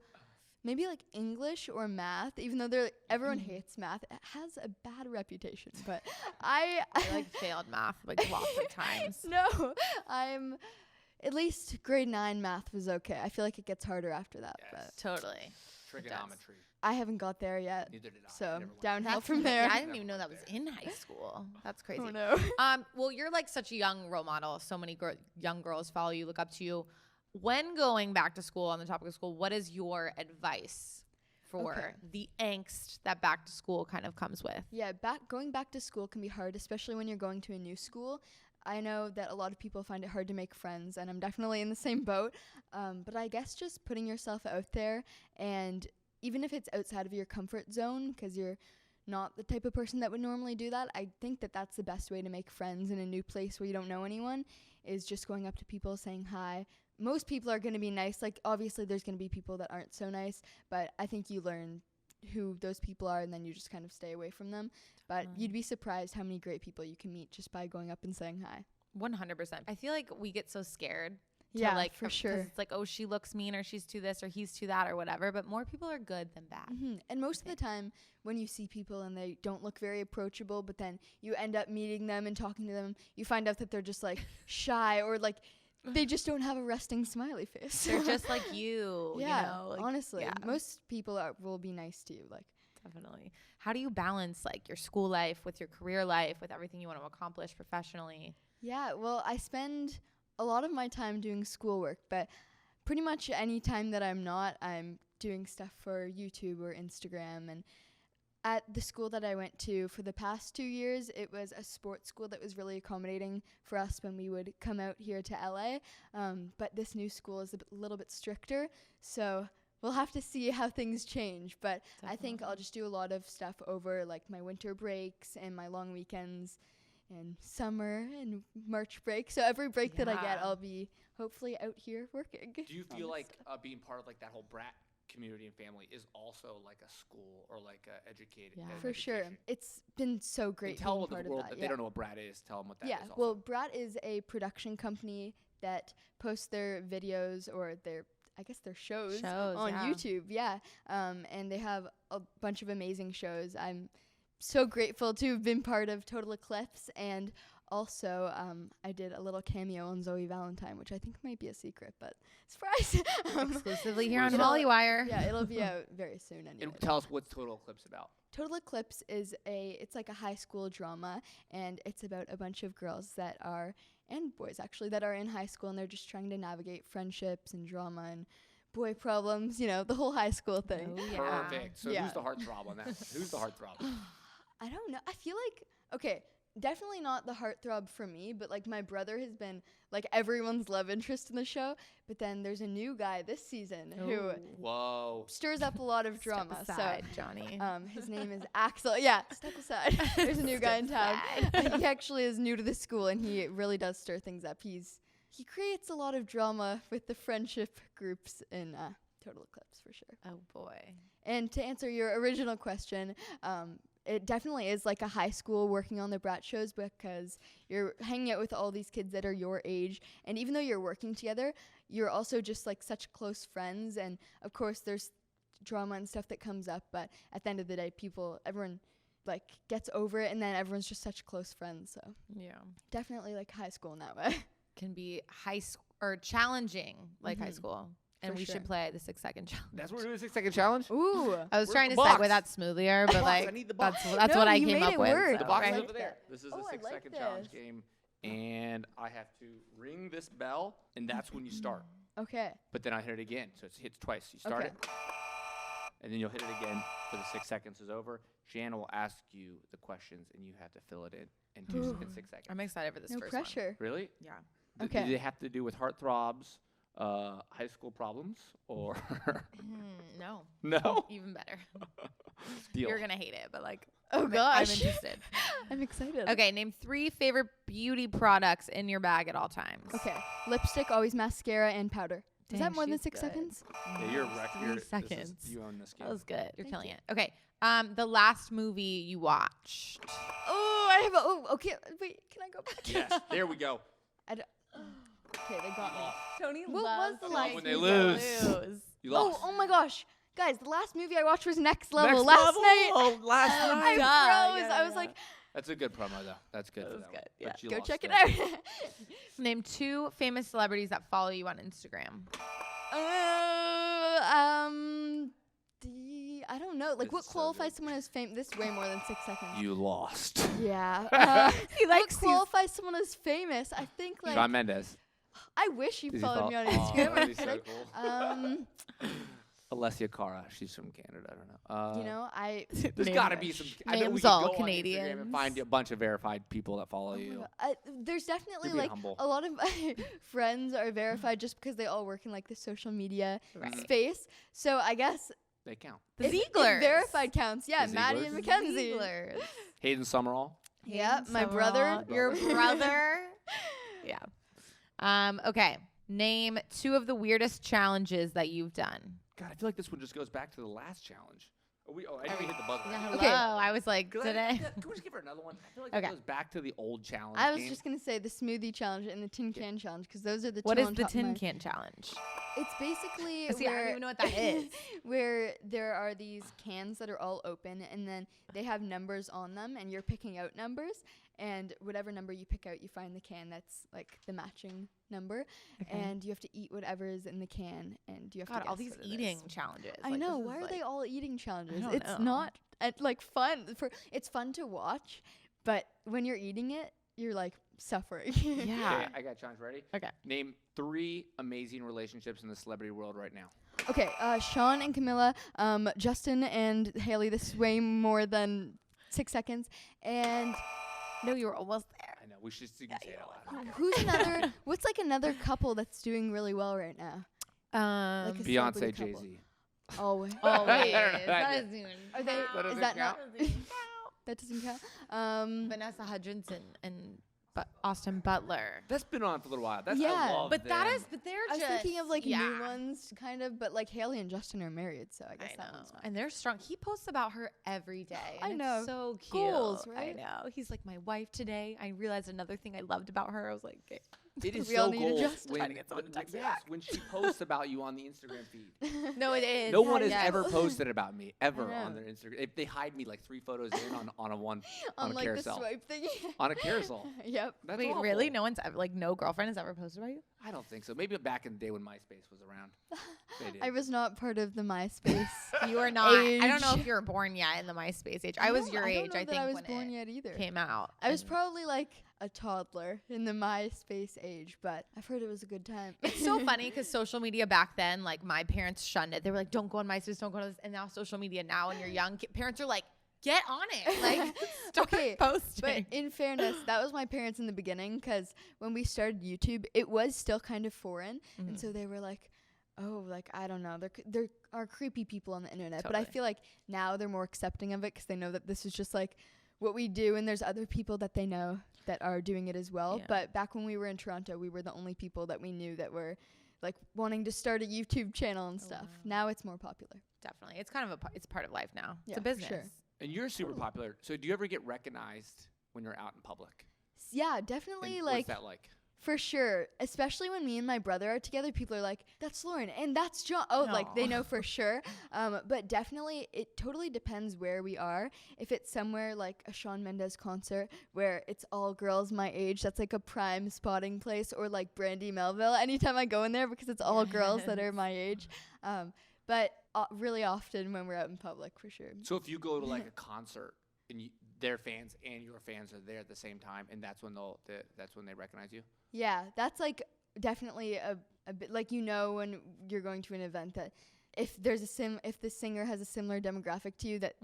S5: maybe like English or math. Even though everyone hates math, it has a bad reputation. But I
S6: I like failed math like lots of times.
S5: no, I'm at least grade 9 math was okay. I feel like it gets harder after that.
S4: Yes.
S5: But
S6: Totally.
S4: Trigonometry.
S5: I haven't got there yet.
S4: Neither did I.
S5: So
S4: Never went.
S5: downhill
S6: That's
S5: from
S6: cra-
S5: there.
S6: Yeah, I didn't even know that was in high school. That's crazy.
S5: Oh no.
S6: Well, you're like such a young role model. So many young girls follow you, look up to you. When going back to school, on the topic of school, what is your advice for
S5: Okay.
S6: the angst that back to school kind of comes with?
S5: Yeah, going back to school can be hard, especially when you're going to a new school. I know that a lot of people find it hard to make friends, and I'm definitely in the same boat. But I guess just putting yourself out there, and even if it's outside of your comfort zone, because you're not the type of person that would normally do that, I think that that's the best way to make friends in a new place where you don't know anyone, is just going up to people, saying hi. Most people are going to be nice. Like, obviously, there's going to be people that aren't so nice, but I think you learn who those people are, and then you just kind of stay away from them. But you'd be surprised how many great people you can meet just by going up and saying hi.
S6: 100%. I feel like we get so scared. To
S5: Yeah,
S6: like,
S5: for
S6: 'cause
S5: sure.
S6: It's like, oh, she looks mean, or she's too this, or he's too that, or whatever. But more people are good than bad.
S5: And most of the time, when you see people and they don't look very approachable, but then you end up meeting them and talking to them, you find out that they're just like shy, or like they just don't have a resting smiley face.
S6: They're just like you.
S5: yeah,
S6: You know? Like,
S5: honestly,
S6: yeah.
S5: most people will be nice to you. Like,
S6: Definitely. How do you balance like your school life with your career life, with everything you want to accomplish professionally?
S5: yeah, well, I spend a lot of my time doing schoolwork, but pretty much any time that I'm not, I'm doing stuff for YouTube or Instagram. And at the school that I went to for the past 2 years, it was a sports school that was really accommodating for us when we would come out here to LA. But this new school is a little bit stricter, so we'll have to see how things change. But I think I'll just do a lot of stuff over like my winter breaks and my long weekends and summer and March break. So every break that I get,
S6: Yeah.
S5: I'll be hopefully out here working.
S1: Do you
S5: on
S1: feel
S5: this
S1: like
S5: stuff.
S1: being part of like that whole brat community and family is also like a school or like a educated?
S6: Yeah.
S5: For sure. It's been so great
S1: Tell
S5: being
S1: the
S5: part
S1: world
S5: of that.
S1: if they don't know what brat is. Tell them what that is.
S5: Yeah,
S1: Also.
S5: well, Brat is a production company that posts their videos or their shows
S6: Shows,
S5: on
S6: yeah.
S5: YouTube. Yeah, and they have a bunch of amazing shows. I'm so grateful to have been part of Total Eclipse, and also I did a little cameo on Zoe Valentine, which I think might be a secret, but surprise!
S6: Exclusively here on
S5: It'll-
S6: Hollywire.
S5: Yeah, it'll be out very soon. Anyway.
S1: and tell us what's Total Eclipse about.
S5: Total Eclipse is it's like a high school drama, and it's about a bunch of girls that are, and boys actually, that are in high school, and they're just trying to navigate friendships and drama and boy problems, the whole high school thing.
S6: Oh, yeah.
S1: Perfect. So
S5: Yeah.
S1: who's the heartthrob on that? Who's the heartthrob?
S5: I don't know. I feel like, okay, definitely not the heartthrob for me, but like my brother has been like everyone's love interest in the show, but then there's a new guy this season who
S1: Whoa.
S5: stirs up a lot of drama.
S6: Step aside, Johnny.
S5: His name is Axel. Yeah, step aside. There's a new guy in town. He actually is new to the school, and he really does stir things up. He creates a lot of drama with the friendship groups in Total Eclipse for sure.
S6: Oh boy.
S5: And to answer your original question, it definitely is like a high school working on the Brat shows, because you're hanging out with all these kids that are your age, and even though you're working together, you're also just like such close friends. And of course there's drama and stuff that comes up, but at the end of the day, everyone like gets over it, and then everyone's just such close friends. So
S6: Yeah.
S5: definitely like high school in that way.
S6: Can be high school or challenging like high school. And
S5: For
S6: we
S5: sure.
S6: should play the 6-second challenge.
S1: That's what we're doing. 6-second challenge.
S5: Ooh.
S6: I was
S1: Where's
S6: trying
S1: the
S6: to segue
S1: box?
S6: that smoother, but
S1: box,
S6: like
S1: I need the box.
S6: that's
S5: No,
S6: what I
S5: you
S6: came
S5: made
S6: up
S5: it
S6: with.
S5: work.
S1: The
S6: so,
S1: box is
S6: right?
S1: over there. This is
S5: Oh,
S1: a
S5: I like
S1: 6-second challenge
S5: this.
S1: game, and I have to ring this bell, and that's when you start.
S5: Okay.
S1: But then I hit it again, so it hits twice. You start
S5: Okay.
S1: it, and then you'll hit it again for the 6 seconds is over. Shanna will ask you the questions, and you have to fill it in 6 seconds.
S6: I'm excited for this
S5: No
S6: first
S5: pressure.
S1: Really?
S6: one. Yeah.
S5: Okay.
S1: Do they have to do with heartthrobs, high school problems, or
S6: No.
S1: no?
S6: Even better.
S1: Deal.
S6: You're gonna hate it, but like
S5: Oh
S6: I'm
S5: gosh.
S6: interested.
S5: I'm excited.
S6: Okay, name 3 favorite beauty products in your bag at all times.
S5: Okay. Lipstick, always mascara and powder. Is that more than
S6: she's
S5: 6
S6: good.
S5: seconds?
S1: Yeah, you're a wreck.
S6: 3
S1: You're, this is-
S6: seconds.
S1: you own this game.
S6: That was good. You're
S5: Thank
S6: killing
S5: you.
S6: it. Okay. The last movie you watched.
S5: Oh, I have a. Oh, okay. Wait, can I go back?
S1: Yes, there we go.
S5: Okay, they got me.
S6: Tony
S5: What was the last
S1: when they
S5: movie?
S1: lose. You lost.
S5: Oh my gosh. Guys, the last movie I watched was Next Level.
S1: Next
S5: last
S1: Level?
S5: night.
S1: Oh, last
S5: I
S1: night.
S5: froze. I was like,
S1: That's a good promo, though. That's good.
S6: That
S1: for
S6: was
S1: that
S6: good,
S1: one.
S6: yeah.
S1: But you
S5: go
S1: lost
S5: check it
S1: there.
S5: out.
S6: Name 2 famous celebrities that follow you on Instagram.
S5: I don't know. Like,
S1: This
S5: what
S1: is so
S5: qualifies
S1: good.
S5: someone as famous? This is way more than 6 seconds.
S1: You lost.
S5: Yeah.
S6: He
S5: what
S6: likes
S5: qualifies someone as famous? I think, like,
S1: Shawn Mendes.
S5: I wish you
S1: Does he
S5: followed
S1: follow-
S5: me on
S1: Oh,
S5: Instagram.
S1: that'd be
S5: I'm
S1: so
S5: kidding.
S1: cool. Alessia Cara. She's from Canada. I don't know.
S5: You know,
S1: There's
S6: Name
S1: got to
S6: them.
S1: be some. I bet we
S6: Names
S1: could
S6: all
S1: go on Instagram
S6: Canadians.
S1: and find a bunch of verified people that follow
S5: oh my
S1: you.
S5: God. There's definitely
S1: You're being
S5: like
S1: humble.
S5: a lot of my friends are verified just because they all work in like the social media
S6: Right.
S5: space. So I guess
S1: They count.
S6: The
S5: if
S6: Zieglers.
S5: verified counts. Yeah,
S1: The
S5: Maddie and
S1: Zieglers.
S5: Mackenzie.
S6: Zieglers.
S1: Hayden Summerall.
S5: Yeah, my brother.
S6: Your brother. Yeah. Okay. Name 2 of the weirdest challenges that you've done.
S1: God, I feel like this one just goes back to the last challenge. I didn't hit the buzzer.
S6: Yeah,
S5: Okay.
S6: hello. I was like,
S1: Can
S6: did
S1: I-
S6: I?
S1: Can we just give her another one? I feel like
S6: Okay.
S1: it goes back to the old challenge.
S5: I was
S1: game.
S5: just gonna say the smoothie challenge and the tin can challenge because those are the
S6: What
S5: two
S6: is
S5: on
S6: the
S5: top of
S6: tin
S5: my-
S6: can challenge?
S5: It's basically
S6: See, I don't
S5: where
S6: even know what that is.
S5: where there are these cans that are all open and then they have numbers on them and you're picking out numbers and whatever number you pick out you find the can that's like the matching number and you have to eat whatever is in the can and you have
S6: God,
S5: to
S6: all
S5: guess
S6: these
S5: what it
S6: eating
S5: is.
S6: challenges.
S5: I
S6: Like,
S5: know.
S6: this
S5: Why
S6: is
S5: are they all eating challenges?
S6: don't
S5: It's
S6: know.
S5: not like fun it's fun to watch, but when you're eating it, you're like suffering.
S6: Yeah.
S1: Okay, I got a challenge ready.
S6: Okay.
S1: Name 3 amazing relationships in the celebrity world right now.
S5: Okay, Sean and Camilla, Justin and Haley. This is way more than 6 seconds. And
S6: No, you were almost there.
S1: I know. We should you can say it out loud.
S5: who's another? What's like another couple that's doing really well right now? Like a
S1: Beyonce,
S5: celebrity
S1: Jay
S5: couple.
S1: Z.
S5: Always.
S6: Always.
S1: I don't know.
S6: That is even
S5: Are they?
S1: That
S5: Is
S1: doesn't
S5: that not?
S1: count.
S5: That doesn't count.
S6: Vanessa Hudgenson and Austin Butler.
S1: That's been on for a little while. That's,
S5: Yeah,
S1: I love
S6: But that
S1: them.
S6: is, but they're
S5: I was
S6: just
S5: thinking of like
S6: yeah.
S5: new ones, kind of, but like Haley and Justin are married, so I guess
S6: I
S5: that
S6: know,
S5: one's fine.
S6: and they're strong. He posts about her every day.
S5: I
S6: and
S5: know.
S6: it's so cute.
S5: Goals, right?
S6: I know. He's like my wife today. I realized another thing I loved about her. I was like, okay.
S1: It is
S5: We all
S1: so
S5: need to
S1: goals
S5: just
S1: when,
S6: try to get someone to text me
S1: yes,
S6: back.
S1: when she posts about you on the Instagram feed.
S6: No, it is.
S1: No one has
S6: Yes.
S1: ever posted about me ever
S5: I
S1: on
S5: know.
S1: their Instagram. If they hide me like 3 photos in on a one
S5: On
S1: a
S5: like
S1: carousel.
S5: the swipe thingy.
S1: On a carousel.
S5: Yep.
S1: That's
S6: Wait,
S1: awful.
S6: really? No one's ever like no girlfriend has ever posted about you.
S1: I don't think so. Maybe back in the day when MySpace was around. They did.
S5: I was not part of the MySpace.
S6: You are not. I don't know
S5: Age.
S6: if you were born yet in the MySpace age. I was your
S5: don't
S6: age.
S5: know
S6: I
S5: that
S6: think
S5: I was
S6: when
S5: born
S6: it
S5: yet either.
S6: came out.
S5: I was
S6: and-
S5: probably like a toddler in the MySpace age, but I've heard it was a good time.
S6: It's so funny because social media back then, like my parents shunned it. They were like, "Don't go on MySpace, don't go on this." And now social media now, when you're young, parents are like, "Get on it, like start
S5: Okay,
S6: posting."
S5: But in fairness, that was my parents in the beginning because when we started YouTube, it was still kind of foreign, and so they were like, "Oh, like I don't know, there are creepy people on the internet." But I
S6: Totally.
S5: feel like now they're more accepting of it because they know that this is just like what we do, and there's other people that they know that are doing it as well.
S6: Yeah.
S5: But back when we were in Toronto, we were the only people that we knew that were like wanting to start a YouTube channel and stuff. Now it's more popular.
S6: Definitely, it's kind of it's part of life now. It's
S5: Yeah,
S6: a
S5: for
S6: business.
S5: sure.
S1: And you're super popular. So do you ever get recognized when you're out in public?
S5: Yeah,
S1: And
S5: definitely.
S1: what's
S5: Like
S1: that like?
S5: for sure, especially when me and my brother are together, people are like, "That's Lauren," and "That's John." Oh, like they
S6: Aw.
S5: know for sure. But definitely, it totally depends where we are. If it's somewhere like a Shawn Mendes concert where it's all girls my age, that's like a prime spotting place, or like Brandy Melville. Anytime I go in there because it's all girls that are my age. But really often when we're out in public, for sure.
S1: So if you go to like a concert and their fans and your fans are there at the same time, and that's when that's when they recognize you.
S5: Yeah, that's like definitely a bit like, you know, when you're going to an event that if there's if the singer has a similar demographic to you, that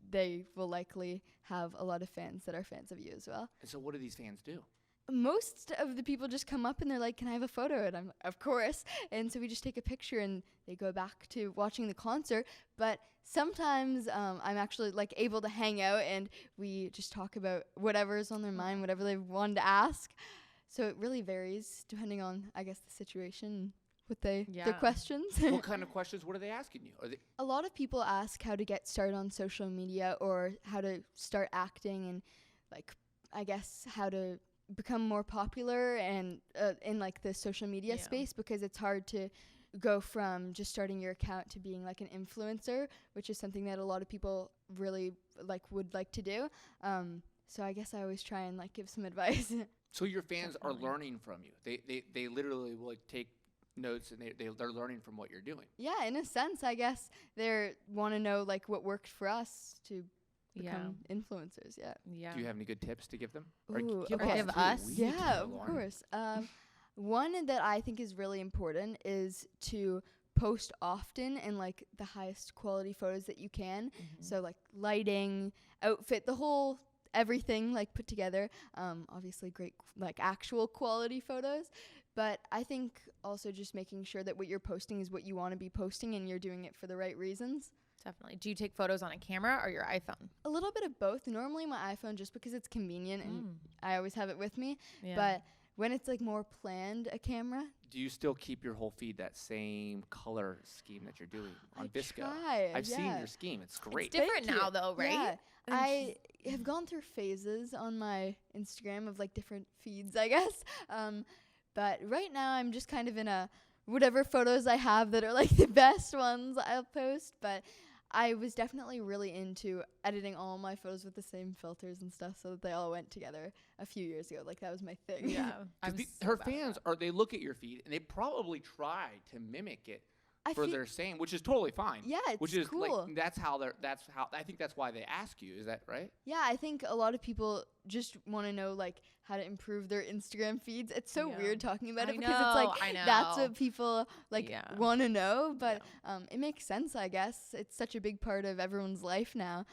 S5: they will likely have a lot of fans that are fans of you as well.
S1: And so what do these fans do?
S5: Most of the people just come up and they're like, "Can I have a photo?" And I'm like, "Of course." And so we just take a picture and they go back to watching the concert. But sometimes I'm actually like able to hang out and we just talk about whatever's on their mind, whatever they wanted to ask. So it really varies depending on, I guess, the situation, with their
S6: Yeah.
S5: questions.
S1: What kind of questions? What are they asking you? Are they,
S5: A lot of people ask how to get started on social media or how to start acting and like I guess how to become more popular and in like the social media
S6: Yeah.
S5: space, because it's hard to go from just starting your account to being like an influencer, which is something that a lot of people really like would like to do. So I guess I always try and like give some advice.
S1: so your fans are
S6: Definitely.
S1: learning from you. They literally will like take notes and they're learning from what you're doing.
S5: Yeah, in a sense, I guess they want to know like what worked for us to become influencers. Yeah.
S6: Yeah.
S1: Do you have any good tips to give them?
S5: Ooh,
S6: give
S5: okay.
S6: us Give us?
S1: We need to
S5: Yeah,
S1: know,
S5: of
S1: Lauren.
S5: course. One that I think is really important is to post often and like the highest quality photos that you can. So like lighting, outfit, the whole everything like put together. Obviously great like actual quality photos. But I think also just making sure that what you're posting is what you want to be posting and you're doing it for the right reasons.
S6: Definitely. Do you take photos on a camera or your iPhone?
S5: A little bit of both. Normally my iPhone, just because it's convenient and I always have it with me.
S6: Yeah.
S5: But when it's like more planned, a camera,
S1: Do you still keep your whole feed that same color scheme that you're doing on
S5: I
S1: Visco?
S5: try,
S1: I've seen
S5: yeah.
S1: your scheme. It's great.
S6: It's different
S5: Thank you.
S6: now though, right?
S5: Yeah.
S6: And
S5: I have gone through phases on my Instagram of like different feeds, I guess. But right now I'm just kind of in a whatever photos I have that are like the best ones I'll post. But I was definitely really into editing all my photos with the same filters and stuff so that they all went together a few years ago. Like that was my thing.
S6: Yeah.
S1: 'Cause
S6: I'm so
S1: her
S6: bad at
S1: fans
S6: that.
S1: they look at your feed and they probably try to mimic it
S5: I
S1: for
S5: feel-
S1: their same, which is totally fine.
S5: Yeah, it's
S1: which is
S5: cool.
S1: like that's how I think that's why they ask you. Is that right?
S5: Yeah, I think a lot of people just want to know like how to improve their Instagram feeds. It's so
S6: Yeah.
S5: weird talking about
S6: I
S5: it because it's like
S6: know, I
S5: that's
S6: know.
S5: what people like
S6: Yeah.
S5: want to know, but it makes sense, I guess. It's such a big part of everyone's life now.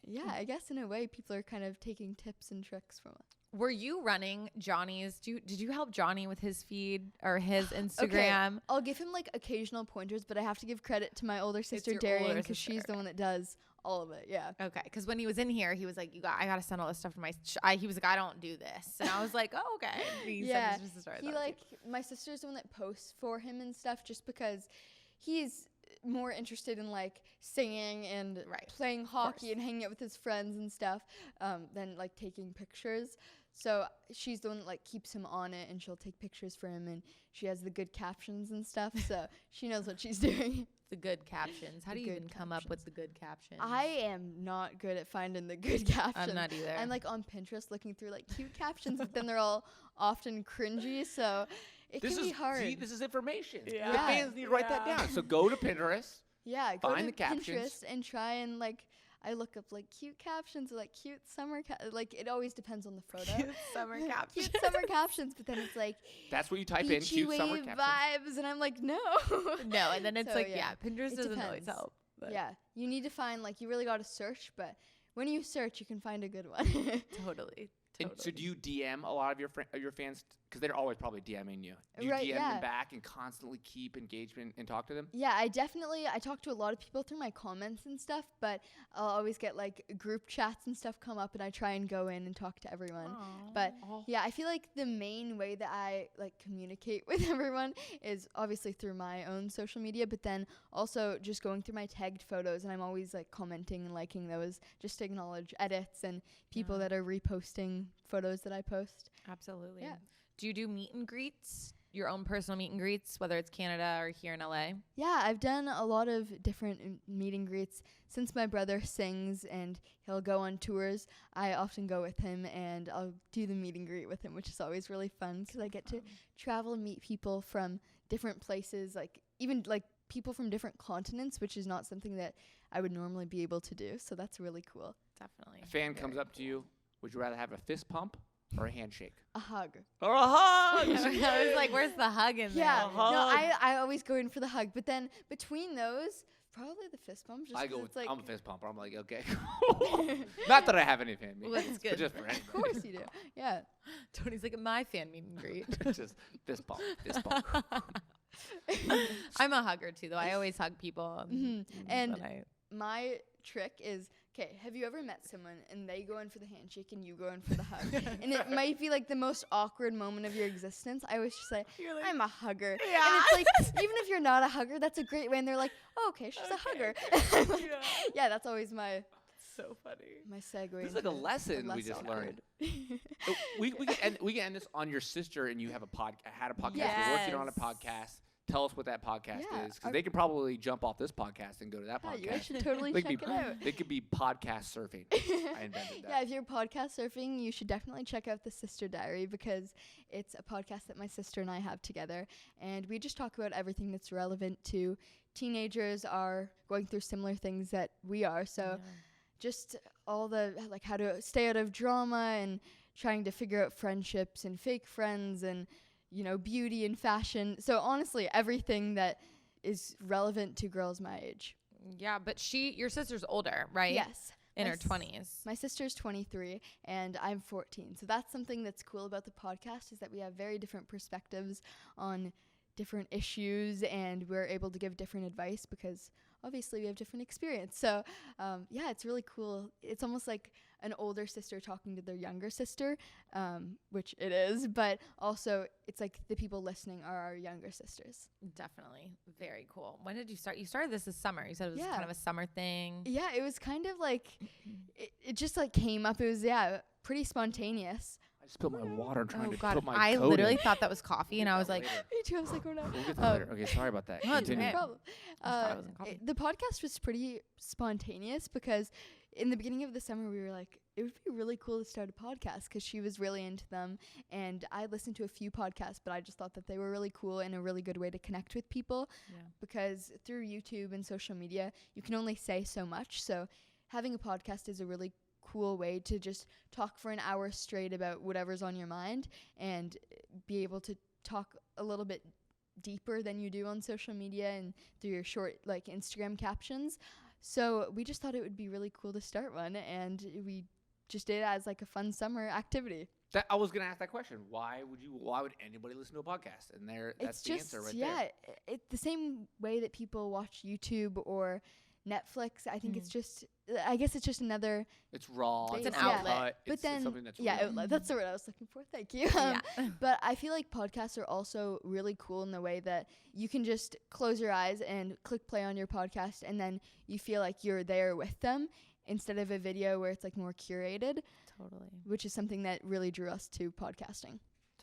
S5: Yeah, I guess in a way people are kind of taking tips and tricks from it.
S6: Were you running Johnny's? Did you help Johnny with his feed or his Instagram?
S5: I'll give him like occasional pointers, but I have to give credit to my older sister
S6: your
S5: Darian
S6: older
S5: because she's
S6: sister.
S5: the one that does all of it. Yeah.
S6: Okay, because when he was in here, he was like, I gotta send all this stuff to my. He was like, I don't do this, and I was like, oh okay. And he
S5: Yeah,
S6: sent his sister. I
S5: he
S6: thought it was
S5: like my sister's the one that posts for him and stuff, just because he's more interested in like singing and
S6: Right,
S5: playing hockey and hanging out with his friends and stuff than like taking pictures. So she's the one that like keeps him on it, and she'll take pictures for him, and she has the good captions and stuff, so she knows what she's doing.
S6: the good captions. How
S5: The
S6: do you
S5: good
S6: even come up with the good captions?
S5: I am not good at finding the good captions.
S6: I'm not either.
S5: I'm like on Pinterest looking through like cute captions, but then they're all often cringy, so it
S1: This
S5: can
S1: is
S5: be hard.
S1: See, this is information.
S6: Yeah.
S1: The fans need to write that down. So go to Pinterest.
S5: Yeah, go
S1: Find
S5: to
S1: the captions.
S5: Pinterest and try and like I look up like cute captions or like cute summer like it always depends on the photo.
S6: summer
S5: cute
S6: captions.
S5: summer captions, but then it's like
S1: That's what you type in.
S5: beachy
S1: Cute
S5: wave
S1: summer captions.
S5: vibes, and I'm like no.
S6: No, and then it's
S5: So,
S6: like
S5: yeah,
S6: Pinterest
S5: it
S6: doesn't always
S5: depends.
S6: help. But
S5: Yeah, you need to find like you really got to search, but when you search, you can find a good one.
S6: totally.
S1: And so do you DM a lot of your fans? Because they're always probably DMing you. Do you
S5: Right,
S1: DM
S5: yeah.
S1: them back and constantly keep engagement and talk to them?
S5: Yeah, I talk to a lot of people through my comments and stuff, but I'll always get like group chats and stuff come up, and I try and go in and talk to everyone. But yeah, I feel like the main way that I like communicate with everyone is obviously through my own social media, but then also just going through my tagged photos, and I'm always like commenting and liking those just to acknowledge edits and people that are reposting photos that I post.
S6: Absolutely.
S5: Yeah.
S6: Do you do meet and greets? Your own personal meet and greets, whether it's Canada or here in LA?
S5: Yeah, I've done a lot of different meet and greets since my brother sings and he'll go on tours. I often go with him and I'll do the meet and greet with him, which is always really fun because I get to travel and meet people from different places, like even like people from different continents, which is not something that I would normally be able to do. So that's really cool.
S6: Definitely.
S1: A fan comes up to you. Would you rather have a fist pump or a handshake?
S5: A hug.
S1: Or a hug?
S6: I was like, where's the hug in there?
S5: Yeah, no, I always go in for the hug, but then between those, probably the fist bump. Just
S1: I
S5: 'cause
S1: go with,
S5: it's like,
S1: I'm a fist pumper. I'm like, okay. Not that I have any fan
S6: Well, that's
S1: but
S6: good.
S1: just for
S5: of course you do. Yeah.
S6: Tony's like, my fan meet and greet.
S1: just fist pump. Fist pump.
S6: I'm a hugger too, though. I always hug people.
S5: And
S6: when I-
S5: my trick is Okay, have you ever met someone and they go in for the handshake and you go in for the hug? And it might be like the most awkward moment of your existence. I always just say, I'm a hugger.
S6: Yeah.
S5: And it's like, even if you're not a hugger, that's a great way. And they're like, oh, okay, she's a hugger. Yeah, that's always my
S6: So funny.
S5: segue.
S1: This is like a
S5: into
S1: lesson
S5: the
S1: we
S5: less
S1: just
S5: awkward.
S1: learned. Oh, we can end this on your sister, and you have had a podcast. You're working on a
S6: Yes.
S1: podcast. Tell us what that podcast
S5: Yeah,
S1: is, because they could probably jump off this podcast and go to that
S5: Yeah, you
S1: podcast.
S5: guys should totally
S1: They
S5: check
S1: could
S5: it out.
S1: They could be podcast surfing. I invented that.
S5: Yeah, if you're podcast surfing, you should definitely check out the Sister Diary, because it's a podcast that my sister and I have together, and we just talk about everything that's relevant to teenagers are going through similar things that we are. So just all the like how to stay out of drama and trying to figure out friendships and fake friends and beauty and fashion. So honestly, everything that is relevant to girls my age.
S6: Yeah, but your sister's older, right?
S5: Yes.
S6: In
S5: My
S6: her 20s.
S5: My sister's 23 and I'm 14. So that's something that's cool about the podcast, is that we have very different perspectives on different issues, and we're able to give different advice because obviously we have different experience. So yeah, it's really cool. It's almost like an older sister talking to their younger sister, which it is, but also it's like the people listening are our younger sisters.
S6: Definitely. Very cool. When did you start? You started this summer. You said it was
S5: Yeah.
S6: kind of a summer thing.
S5: Yeah, it was kind of like, it just like came up. It was, pretty spontaneous.
S1: I spilled my water trying
S6: Oh
S1: to
S6: God,
S1: put my
S6: I
S1: coat
S6: literally
S1: in.
S6: thought that was coffee, and I was like,
S5: Me too. I was like, oh no.
S1: We'll get to that later. Okay, sorry about that.
S6: No, it's
S1: Continue.
S6: okay.
S5: No problem.
S6: I thought it wasn't coffee.
S5: The podcast was pretty spontaneous because in the beginning of the summer we were like, it would be really cool to start a podcast, because she was really into them, and I listened to a few podcasts, but I just thought that they were really cool and a really good way to connect with people.
S6: Yeah.
S5: Because through YouTube and social media you can only say so much, so having a podcast is a really cool way to just talk for an hour straight about whatever's on your mind and be able to talk a little bit deeper than you do on social media and through your short like Instagram captions. So we just thought it would be really cool to start one, and we just did it as like a fun summer activity.
S1: That, I was gonna ask that question. Why would anybody listen to a podcast? And that's
S5: It's
S1: the
S5: just,
S1: answer right
S5: yeah,
S1: there.
S5: it's the same way that people watch YouTube or Netflix. I think it's just, I guess it's just another,
S1: It's raw.
S5: It's
S6: an
S1: uncut,
S6: outlet.
S5: but
S1: it's
S5: then,
S1: something that's
S5: yeah,
S1: real.
S5: outlet, that's the word I was looking for. Thank you.
S6: Yeah.
S5: But I feel like podcasts are also really cool in the way that you can just close your eyes and click play on your podcast, and then you feel like you're there with them instead of a video where it's like more curated,
S6: Totally.
S5: which is something that really drew us to podcasting.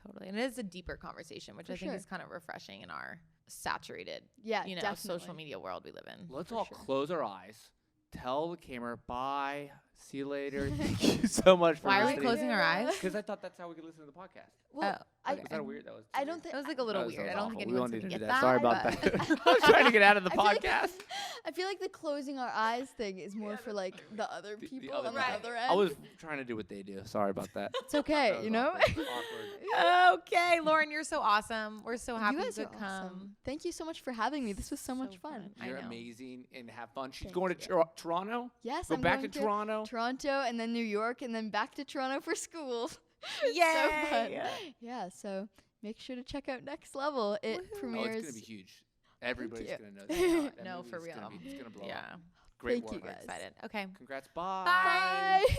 S6: Totally. And it is a deeper conversation, which
S5: For
S6: I think
S5: sure.
S6: is kind of refreshing in our saturated,
S5: Yeah,
S6: social
S5: definitely.
S6: media world we live in.
S1: Let's
S5: For
S1: all
S5: sure.
S1: close our eyes. Tell the camera bye. See you later. Thank you so much for
S6: Why are we
S1: listening.
S6: closing our eyes?
S1: Because I thought that's how we could listen to the podcast.
S5: Well,
S6: Oh,
S5: I,
S1: Was that weird? That was.
S5: I don't think
S6: That was like a little
S1: That was- that
S6: weird. I
S1: was
S6: don't think
S1: awful. We
S6: anyone's
S1: don't
S6: gonna
S1: need to
S6: get
S1: do
S6: that.
S1: Sorry about
S5: but-
S1: that. I was trying to get out of the
S5: I feel like-
S1: podcast.
S5: I feel like the closing our eyes thing is more for like the other
S1: The
S5: people
S1: other
S5: on the
S1: guy.
S5: other end.
S1: I was trying to do what they do. Sorry about that.
S5: It's okay,
S1: That was
S5: you know.
S1: awkward. Awkward.
S6: Okay, Lauren, you're so awesome. We're so happy
S5: You guys
S6: you
S5: are
S6: could come.
S5: awesome. Thank you so much for having me. This was so much fun.
S6: I
S1: You're
S6: know.
S1: amazing and have fun. She's
S5: Thank
S1: going to
S5: you.
S1: Toronto.
S5: Yes,
S1: Go
S5: I'm
S1: back
S5: going
S1: to Toronto.
S5: Toronto, and then New York, and then back to Toronto for school.
S6: Yay!
S5: So fun. Yeah, so make sure to check out Next Level. It
S1: Oh,
S5: premieres.
S1: it's gonna be huge. Everybody's
S5: you.
S1: gonna know that. That
S6: No,
S1: movie's
S6: for
S1: gonna
S6: real.
S1: be- it's gonna blow
S6: Yeah.
S1: up. Great
S5: Thank you,
S1: work.
S5: guys.
S6: Excited. Okay.
S1: Congrats. Bye.
S6: Bye.
S5: Bye.